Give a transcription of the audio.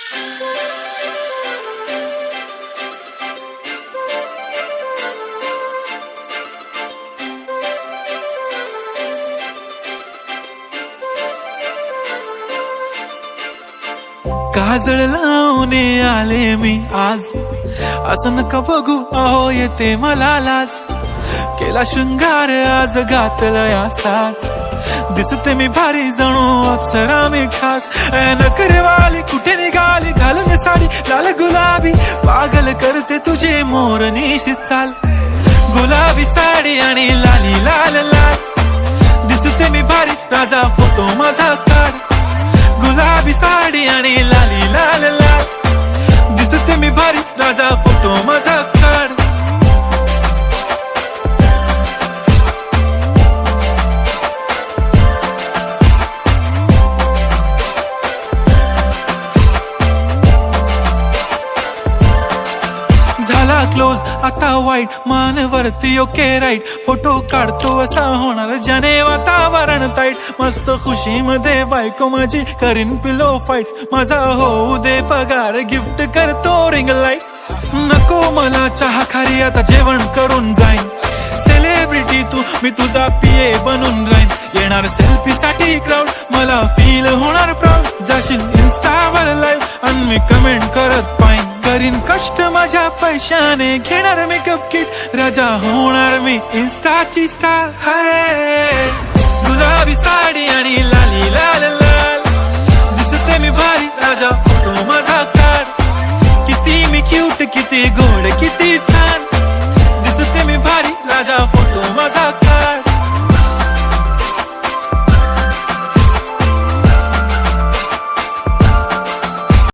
काजळ लावून आले मी आज, असं नका बघू अहो येते मला लाज. केला शृंगार आज घातला साज, दिसते मी भारी जणू अप्सरा मी खास. नखरेवाली कुठे निघाली घालून साडी लाल गुलाबी, पागल करते तुझे मोरनीशी चाल. गुलाबी साडी आणि लाली लाल लाल, दिसते मी भारी राजा फोटो माझा काढ. गुलाबी साडी आणि लाली लाल लाल, दिसते मी भारी राजा फोटो माझा काढ. झाला क्लोज आता वाईट मानवरती ओके राईट, फोटो काढतो असा होणार ज्याने वातावरण ताईट. मस्त खुशी मध्ये बायको माझी करीन पिलो फाईट, माझा होऊ दे पगार गिफ्ट करतो रिंग लाईट. नको मला चहा खारी आता जेवण करून जाईन, सेलिब्रिटी तू मी तुझा पिये बनून राहीन. येणार सेल्फी साठी क्राऊड मला फील होणार प्राऊड, जाशील इन्स्टावर लाईव्ह आणि मी कमेंट करत पाईन. करीन कष्ट माझ्या पैशाने घेणार मेकअप किट, राजा होणार मी इन्स्टाची स्टार. हाय गुलाबी साडी आणि लाली लाल लाल, दिसते मी भारी राजा फोटो माझा काढ. किती मी क्यूट किती गोड किती छान,